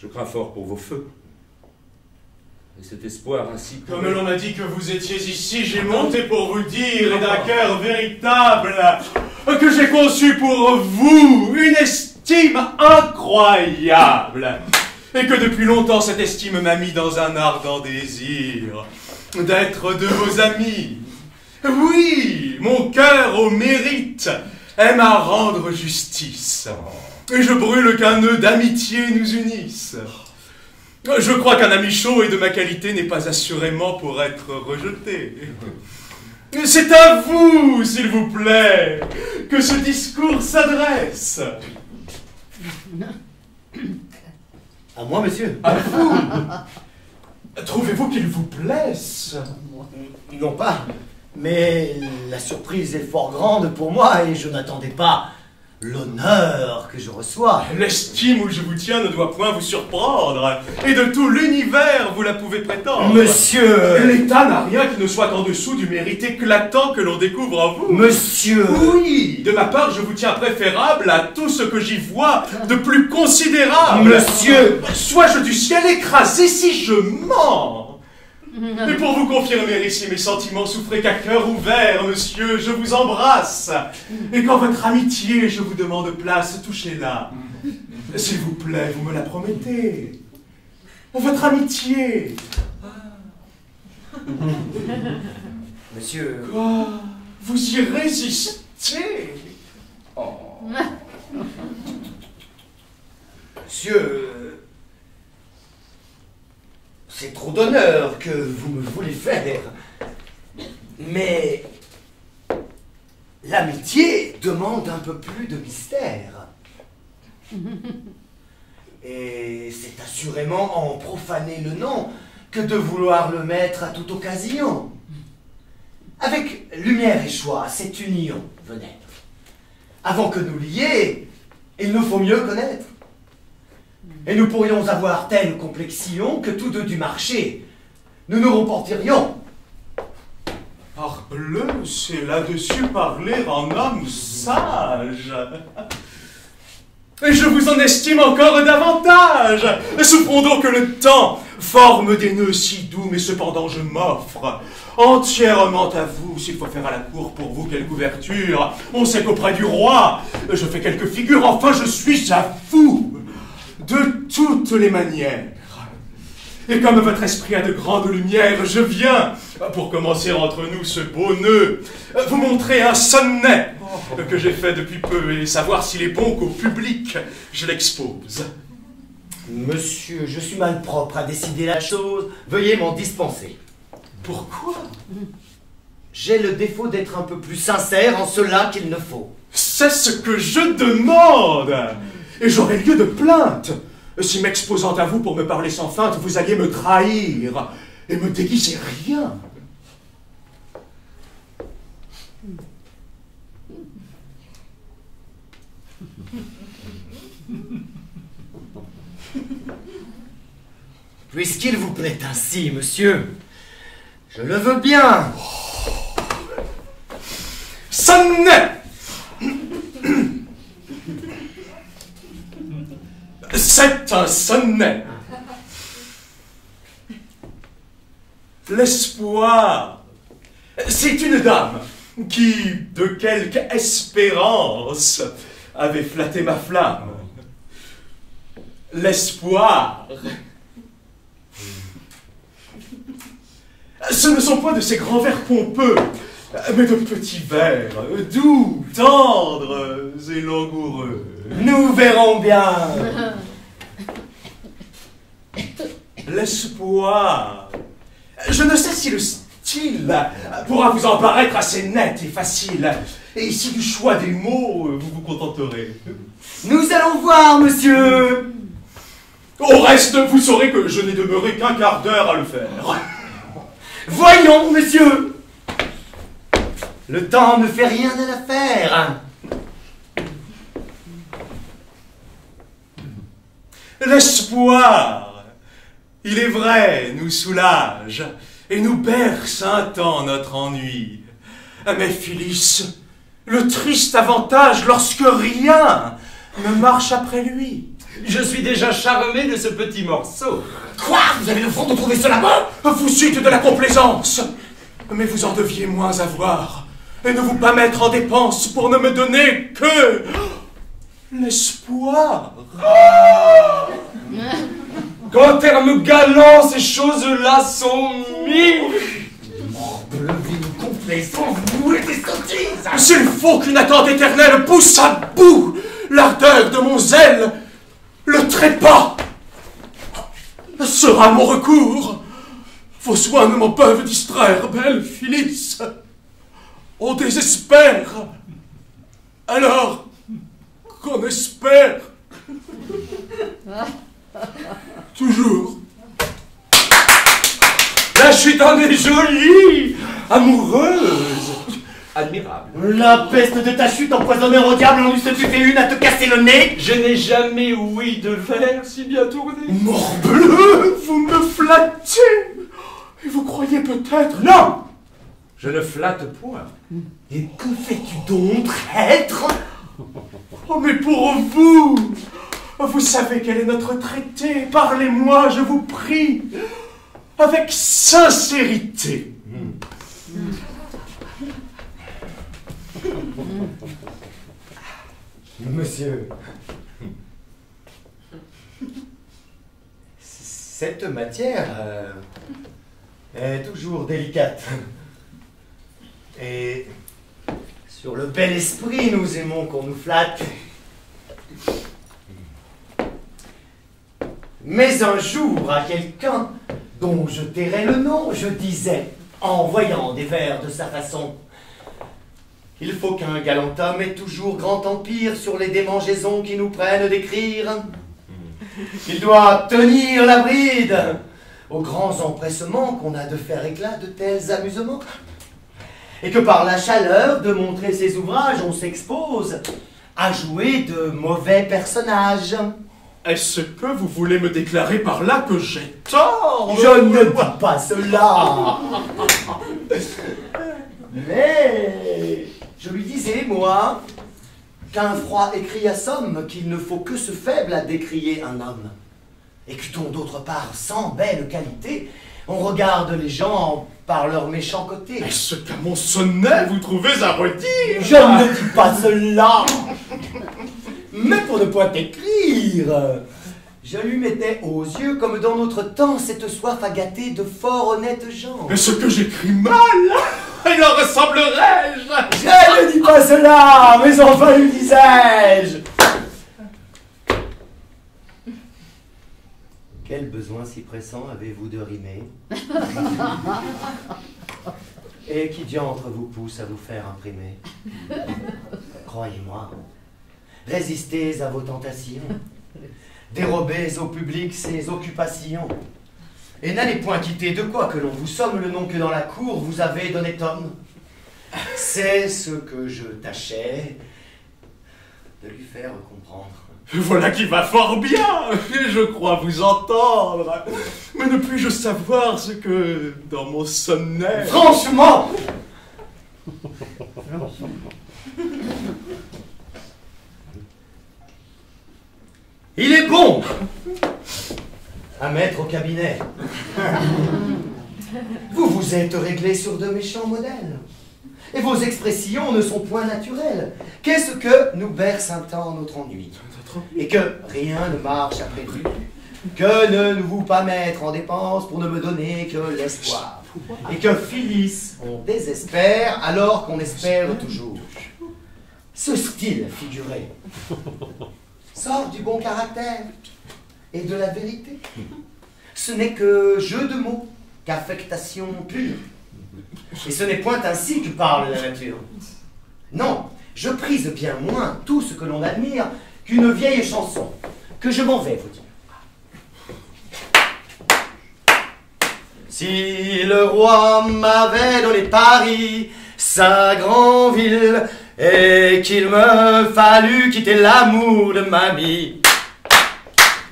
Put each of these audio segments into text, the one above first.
Je crains fort pour vos feux. Et cet espoir ainsi... Comme l'on m'a dit que vous étiez ici, j'ai monté pour vous le dire, et d'un cœur véritable, que j'ai conçu pour vous une estime incroyable. Et que depuis longtemps cette estime m'a mis dans un ardent désir d'être de vos amis. Oui, mon cœur au mérite aime à rendre justice. Et je brûle qu'un nœud d'amitié nous unisse. Je crois qu'un ami chaud et de ma qualité n'est pas assurément pour être rejeté. C'est à vous, s'il vous plaît, que ce discours s'adresse. À moi, monsieur? À vous. Trouvez-vous qu'il vous plaise? Non pas, mais la surprise est fort grande pour moi et je n'attendais pas l'honneur que je reçois. L'estime où je vous tiens ne doit point vous surprendre, et de tout l'univers vous la pouvez prétendre. Monsieur! L'État n'a rien qui ne soit en dessous du mérite éclatant que l'on découvre en vous. Monsieur! Oui, de ma part, je vous tiens préférable à tout ce que j'y vois de plus considérable. Monsieur! Sois-je du ciel écrasé si je mens. Et pour vous confirmer ici mes sentiments, souffrez qu'à cœur ouvert, monsieur, je vous embrasse. Et quand votre amitié, je vous demande place, touchez-la. S'il vous plaît, vous me la promettez. Votre amitié. Monsieur... Quoi? Vous y résistez? Oh. Monsieur... C'est trop d'honneur que vous me voulez faire. Mais... l'amitié demande un peu plus de mystère. Et c'est assurément en profaner le nom que de vouloir le mettre à toute occasion. Avec lumière et choix, cette union veut naître. Avant que nous lier, il nous faut mieux connaître. Et nous pourrions avoir telle complexion que tous deux du marché, nous nous remporterions. Parbleu, c'est là-dessus parler en homme sage. Et je vous en estime encore davantage. Souffrons donc que le temps forme des nœuds si doux, mais cependant je m'offre entièrement à vous. S'il faut faire à la cour pour vous quelque ouverture, on sait qu'auprès du roi, je fais quelques figures, enfin je suis à vous. De toutes les manières. Et comme votre esprit a de grandes lumières, je viens, pour commencer entre nous ce beau nœud, vous montrer un sonnet que j'ai fait depuis peu et savoir s'il est bon qu'au public je l'expose. Monsieur, je suis malpropre à décider la chose, veuillez m'en dispenser. Pourquoi? J'ai le défaut d'être un peu plus sincère en cela qu'il ne faut. C'est ce que je demande. Et j'aurais lieu de plainte, si m'exposant à vous pour me parler sans feinte, vous alliez me trahir et me déguiser rien. Puisqu'il vous plaît ainsi, monsieur, je le veux bien. Sonnet! C'est un sonnet. L'espoir, c'est une dame qui, de quelque espérance, avait flatté ma flamme. L'espoir, ce ne sont pas de ces grands vers pompeux, mais de petits vers, doux, tendres et langoureux. Nous verrons bien. L'espoir. Je ne sais si le style pourra vous en paraître assez net et facile. Et ici, du choix des mots, vous vous contenterez. Nous allons voir, monsieur. Au reste, vous saurez que je n'ai demeuré qu'un quart d'heure à le faire. Voyons, monsieur. Le temps ne fait rien à l'affaire. L'espoir, il est vrai, nous soulage et nous berce un temps notre ennui. Mais Phyllis, le triste avantage lorsque rien ne marche après lui, Je suis déjà charmé de ce petit morceau. Quoi? Vous avez le front de trouver cela bon? Vous suite de la complaisance. Mais vous en deviez moins avoir. Et ne vous pas mettre en dépense pour ne me donner que l'espoir. Qu'en termes galants, ces choses-là sont mises. Bleu, une complaisance, vous êtes des sottises. S'il faut qu'une attente éternelle pousse à bout l'ardeur de mon zèle, le trépas sera mon recours. Vos soins ne m'en peuvent distraire, belle Phyllis. On désespère, alors qu'on espère. Toujours. La chute en est jolie, amoureuse, admirable. La peste de ta chute empoisonneur au diable en eussent pu fait une à te casser le nez. Je n'ai jamais ouï de vers si bien tourné. Morbleu, vous me flattez. Et vous croyez peut-être... Non, je ne flatte point. Et que fais-tu donc, traître? Oh, mais pour vous, vous savez quel est notre traité. Parlez-moi, je vous prie, avec sincérité. Monsieur, cette matière est toujours délicate. Et sur le bel esprit, nous aimons qu'on nous flatte. Mais un jour, à quelqu'un dont je tairai le nom, je disais, en voyant des vers de sa façon, il faut qu'un galant homme ait toujours grand empire sur les démangeaisons qui nous prennent d'écrire. Il doit tenir la bride aux grands empressements qu'on a de faire éclat de tels amusements. Et que par la chaleur de montrer ses ouvrages, on s'expose à jouer de mauvais personnages. Est-ce que vous voulez me déclarer par là que j'ai tort? Je ne dis pas cela. Mais je lui disais, moi, qu'un froid écrit assomme qu'il ne faut que ce faible à décrier un homme. Et que dont d'autre part, sans belle qualité, on regarde les gens par leur méchant côté. Est-ce qu'à mon sonnet vous trouvez à redire? Je ne dis pas cela. Mais pour ne point écrire, je lui mettais aux yeux, comme dans notre temps, cette soif à gâter de fort honnêtes gens. Est-ce que j'écris mal? Il en ressemblerais-je? Je ne dis pas cela, mais enfin lui disais-je. Quel besoin si pressant avez-vous de rimer? Et qui diantre vous pousse à vous faire imprimer? Croyez-moi, résistez à vos tentations, dérobez au public ses occupations, et n'allez point quitter de quoi que l'on vous somme le nom que dans la cour vous avez d'honnête homme. C'est ce que je tâchais de lui faire comprendre. Voilà qui va fort bien, et je crois vous entendre. Mais ne puis-je savoir ce que, dans mon sonnet... Franchement! Il est bon à mettre au cabinet. Vous vous êtes réglé sur de méchants modèles. Et vos expressions ne sont point naturelles. Qu'est-ce que nous berce un temps notre ennui? Et que rien ne marche après lui. Que ne vous pas mettre en dépense pour ne me donner que l'espoir. Et que Phyllis, on désespère alors qu'on espère toujours. Ce style figuré sort du bon caractère et de la vérité. Ce n'est que jeu de mots, qu'affectation pure. Et ce n'est point ainsi que parle la nature. Non, je prise bien moins tout ce que l'on admire qu'une vieille chanson, que je m'en vais vous dire. Si le roi m'avait donné Paris, sa grande ville, et qu'il me fallut quitter l'amour de mamie,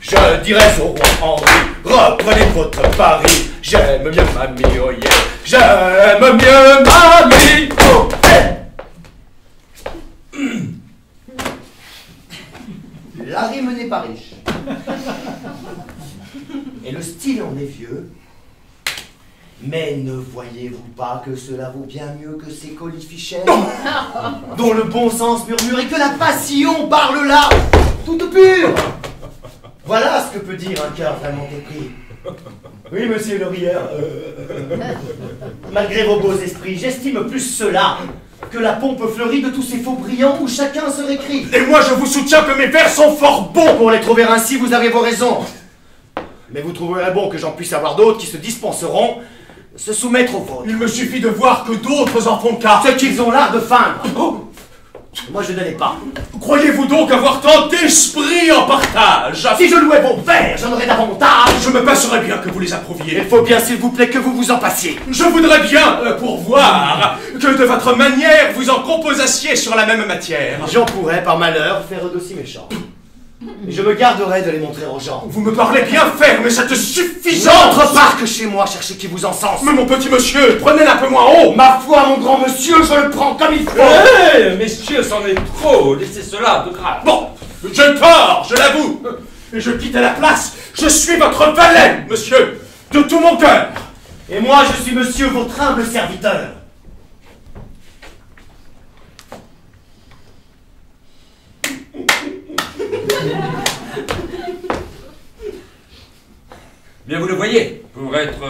je dirais au roi Henri, reprenez votre Paris, j'aime mieux mamie, oh yeah, j'aime mieux mamie, oh yeah. La rime n'est pas riche, Et le style en est vieux. Mais ne voyez-vous pas que cela vaut bien mieux que ces colifichets dont le bon sens murmure et que la passion parle là, toute pure. Voilà ce que peut dire un cœur vraiment épris. Oui, monsieur le rieur. Malgré vos beaux esprits, j'estime plus cela que la pompe fleurie de tous ces faux brillants où chacun se récrit. Et moi, je vous soutiens que mes vers sont fort bons. Pour les trouver ainsi, vous avez vos raisons. Mais vous trouverez bon que j'en puisse avoir d'autres qui se dispenseront se soumettre aux vôtres. Il me suffit de voir que d'autres en font cas. Ceux qu'ils ont l'art de feindre. Moi, je ne l'ai pas. Croyez-vous donc avoir tant d'esprit en partage? Si je louais vos vers, j'en aurais davantage. Je me passerais bien que vous les approuviez. Il faut bien, s'il vous plaît, que vous vous en passiez. Je voudrais bien, pour voir, que de votre manière, vous en composassiez sur la même matière. J'en pourrais, par malheur, faire d'aussi méchants. Et je me garderai de les montrer aux gens. Vous me parlez bien faire, mais c'est suffisant. N'entre pas que chez moi chercher qui vous encense. Mais mon petit monsieur, prenez un peu moins haut. Ma foi, mon grand monsieur, je le prends comme il faut. Hé, messieurs, c'en est trop. Laissez cela de grâce. Bon, j'ai tort, je l'avoue. Et je quitte la place. Je suis votre valet, monsieur, de tout mon cœur. Et moi, je suis monsieur votre humble serviteur. Bien, vous le voyez, pour être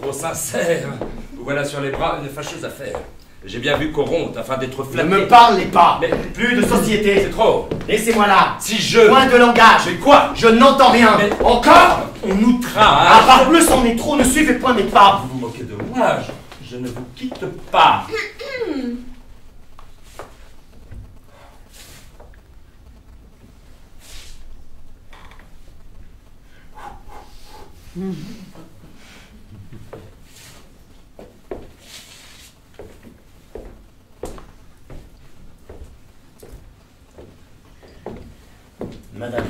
trop sincère, vous voilà sur les bras une fâcheuse affaire. J'ai bien vu corrompre afin d'être Ne flatté. me parlez pas. Mais- Plus de société. C'est trop. Laissez-moi là. Si je... Point de langage. Mais quoi? Je n'entends rien. Mais- Encore. On nous À trace. parbleu, c'en est trop. Ne suivez point mes pas. Vous vous moquez de moi, je ne vous quitte pas. Madame.